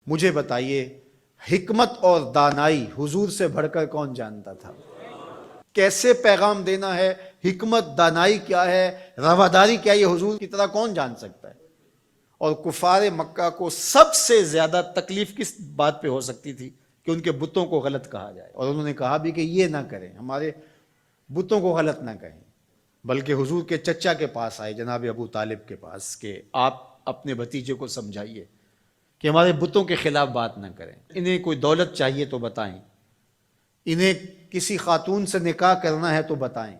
مجھے بتائیے حکمت اور دانائی حضور سے بڑھ کر کون جانتا تھا؟ کیسے پیغام دینا ہے، حکمت دانائی کیا ہے، رواداری کیا ہے، یہ حضور کی طرح کون جان سکتا ہے؟ اور کفار مکہ کو سب سے زیادہ تکلیف کس بات پہ ہو سکتی تھی کہ ان کے بتوں کو غلط کہا جائے، اور انہوں نے کہا بھی کہ یہ نہ کریں، ہمارے بتوں کو غلط نہ کہیں، بلکہ حضور کے چچا کے پاس آئے، جناب ابو طالب کے پاس، کہ آپ اپنے بھتیجے کو سمجھائیے کہ ہمارے بتوں کے خلاف بات نہ کریں، انہیں کوئی دولت چاہیے تو بتائیں، انہیں کسی خاتون سے نکاح کرنا ہے تو بتائیں،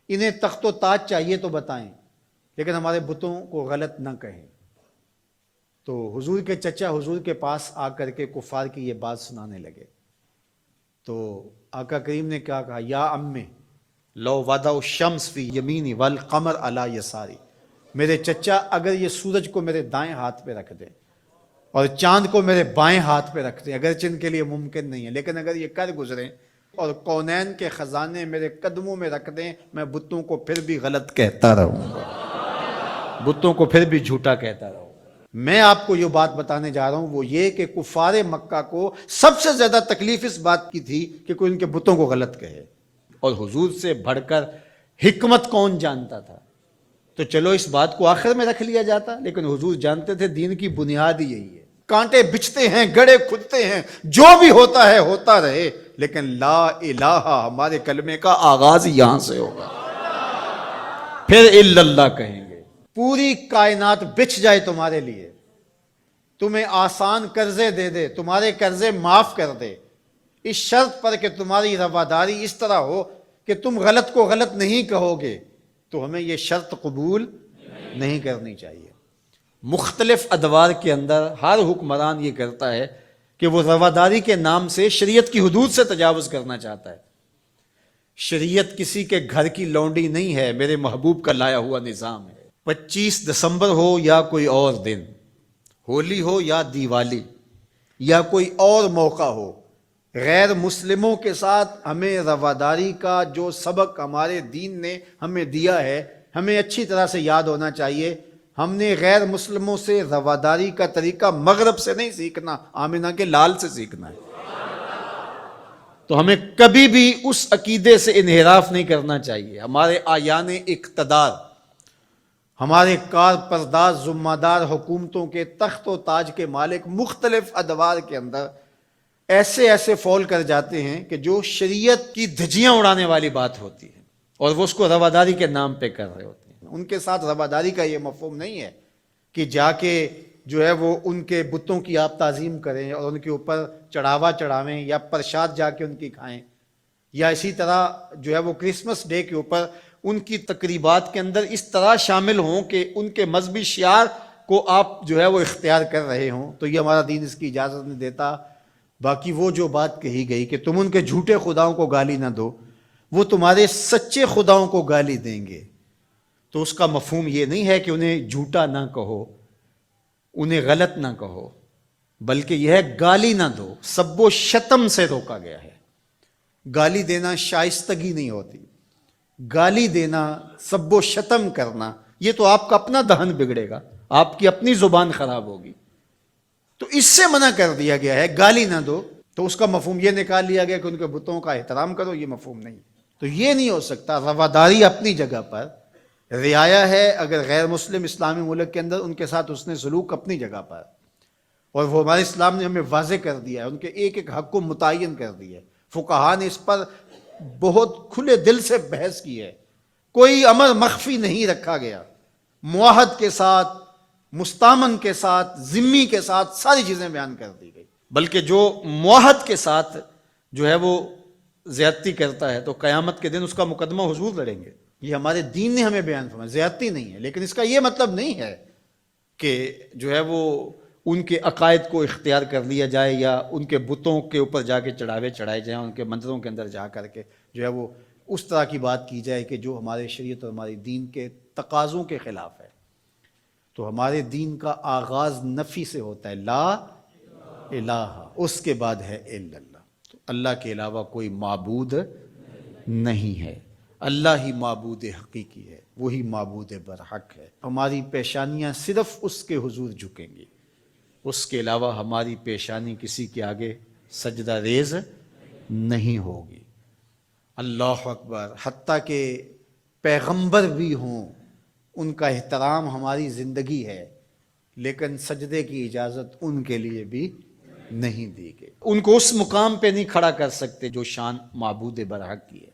انہیں تخت و تاج چاہیے تو بتائیں، لیکن ہمارے بتوں کو غلط نہ کہیں۔ تو حضور کے چچا حضور کے پاس آ کر کے کفار کی یہ بات سنانے لگے، تو آقا کریم نے کیا کہا؟ یا امی لو وضع الشمس فی یمینی والقمر علی یساری، میرے چچا اگر یہ سورج کو میرے دائیں ہاتھ پہ رکھ دیں اور چاند کو میرے بائیں ہاتھ پہ رکھ دیں، اگرچہ ان کے لیے ممکن نہیں ہے، لیکن اگر یہ کر گزریں اور کونین کے خزانے میرے قدموں میں رکھ دیں، میں بتوں کو پھر بھی غلط کہتا رہوں گا، بتوں کو پھر بھی جھوٹا کہتا رہوں گا۔ میں آپ کو یہ بات بتانے جا رہا ہوں وہ یہ کہ کفار مکہ کو سب سے زیادہ تکلیف اس بات کی تھی کہ کوئی ان کے بتوں کو غلط کہے، اور حضور سے بڑھ کر حکمت کون جانتا تھا؟ تو چلو اس بات کو آخر میں رکھ لیا جاتا، لیکن حضور جانتے تھے دین کی بنیاد ہی یہی ہے، کانٹے بچھتے ہیں، گڑے کھدتے ہیں، جو بھی ہوتا ہے ہوتا رہے، لیکن لا الہ ہمارے کلمے کا آغاز یہاں سے ہوگا، پھر الا اللہ کہیں گے۔ پوری کائنات بچھ جائے تمہارے لیے، تمہیں آسان قرضے دے دے، تمہارے قرضے معاف کر دے، اس شرط پر کہ تمہاری رواداری اس طرح ہو کہ تم غلط کو غلط نہیں کہو گے، تو ہمیں یہ شرط قبول نہیں کرنی چاہیے۔ مختلف ادوار کے اندر ہر حکمران یہ کرتا ہے کہ وہ رواداری کے نام سے شریعت کی حدود سے تجاوز کرنا چاہتا ہے۔ شریعت کسی کے گھر کی لونڈی نہیں ہے، میرے محبوب کا لایا ہوا نظام ہے۔ 25 دسمبر ہو یا کوئی اور دن، ہولی ہو یا دیوالی یا کوئی اور موقع ہو، غیر مسلموں کے ساتھ ہمیں رواداری کا جو سبق ہمارے دین نے ہمیں دیا ہے، ہمیں اچھی طرح سے یاد ہونا چاہیے۔ ہم نے غیر مسلموں سے رواداری کا طریقہ مغرب سے نہیں سیکھنا، آمنہ کے لال سے سیکھنا ہے۔ تو ہمیں کبھی بھی اس عقیدے سے انحراف نہیں کرنا چاہیے۔ ہمارے آیان اقتدار، ہمارے کار پرداز ذمہ دار حکومتوں کے تخت و تاج کے مالک مختلف ادوار کے اندر ایسے فول کر جاتے ہیں کہ جو شریعت کی دھجیاں اڑانے والی بات ہوتی ہے، اور وہ اس کو رواداری کے نام پہ کر رہے ہوتے ہیں۔ ان کے ساتھ رواداری کا یہ مفہوم نہیں ہے کہ جا کے جو ہے وہ ان کے بتوں کی آپ تعظیم کریں اور ان کے اوپر چڑھاوا چڑھاویں یا پرشاد جا کے ان کی کھائیں، یا اسی طرح جو ہے وہ کرسمس ڈے کے اوپر ان کی تقریبات کے اندر اس طرح شامل ہوں کہ ان کے مذہبی شعار کو آپ جو ہے وہ اختیار کر رہے ہوں، تو یہ ہمارا دین اس کی اجازت نہیں دیتا۔ باقی وہ جو بات کہی گئی کہ تم ان کے جھوٹے خداؤں کو گالی نہ دو، وہ تمہارے سچے خداؤں کو گالی دیں گے، تو اس کا مفہوم یہ نہیں ہے کہ انہیں جھوٹا نہ کہو، انہیں غلط نہ کہو، بلکہ یہ ہے گالی نہ دو۔ سب و شتم سے روکا گیا ہے۔ گالی دینا شائستگی نہیں ہوتی، گالی دینا، سب و شتم کرنا، یہ تو آپ کا اپنا دہن بگڑے گا، آپ کی اپنی زبان خراب ہوگی، تو اس سے منع کر دیا گیا ہے گالی نہ دو۔ تو اس کا مفہوم یہ نکال لیا گیا کہ ان کے بتوں کا احترام کرو، یہ مفہوم نہیں۔ تو یہ نہیں ہو سکتا۔ رواداری اپنی جگہ پر، رعایا ہے اگر غیر مسلم اسلامی ملک کے اندر ان کے ساتھ حسن سلوک اپنی جگہ پر، اور وہ ہمارے اسلام نے ہمیں واضح کر دیا ہے، ان کے ایک ایک حق کو متعین کر دیا ہے۔ فقہا نے اس پر بہت کھلے دل سے بحث کی ہے، کوئی امر مخفی نہیں رکھا گیا، معاہد کے ساتھ، مستامن کے ساتھ، ذمی کے ساتھ ساری چیزیں بیان کر دی گئی، بلکہ جو معاہد کے ساتھ جو ہے وہ زیادتی کرتا ہے تو قیامت کے دن اس کا مقدمہ حضور لڑیں گے۔ یہ ہمارے دین نے ہمیں بیان فرمایا، زیادتی نہیں ہے، لیکن اس کا یہ مطلب نہیں ہے کہ جو ہے وہ ان کے عقائد کو اختیار کر لیا جائے یا ان کے بتوں کے اوپر جا کے چڑھاوے چڑھائے جائیں، ان کے مندروں کے اندر جا کر کے جو ہے وہ اس طرح کی بات کی جائے کہ جو ہمارے شریعت اور ہمارے دین کے تقاضوں کے خلاف ہے۔ تو ہمارے دین کا آغاز نفی سے ہوتا ہے، لا الہ، اس کے بعد ہے الا اللہ، تو اللہ کے علاوہ کوئی معبود نہیں ہے، اللہ ہی معبود حقیقی ہے، وہی معبود برحق ہے۔ ہماری پیشانیاں صرف اس کے حضور جھکیں گی، اس کے علاوہ ہماری پیشانی کسی کے آگے سجدہ ریز نہیں ہوگی۔ اللہ اکبر، حتیٰ کہ پیغمبر بھی ہوں ان کا احترام ہماری زندگی ہے، لیکن سجدے کی اجازت ان کے لیے بھی نہیں دی گئی۔ ان کو اس مقام پہ نہیں کھڑا کر سکتے جو شان معبود برحق کی ہے۔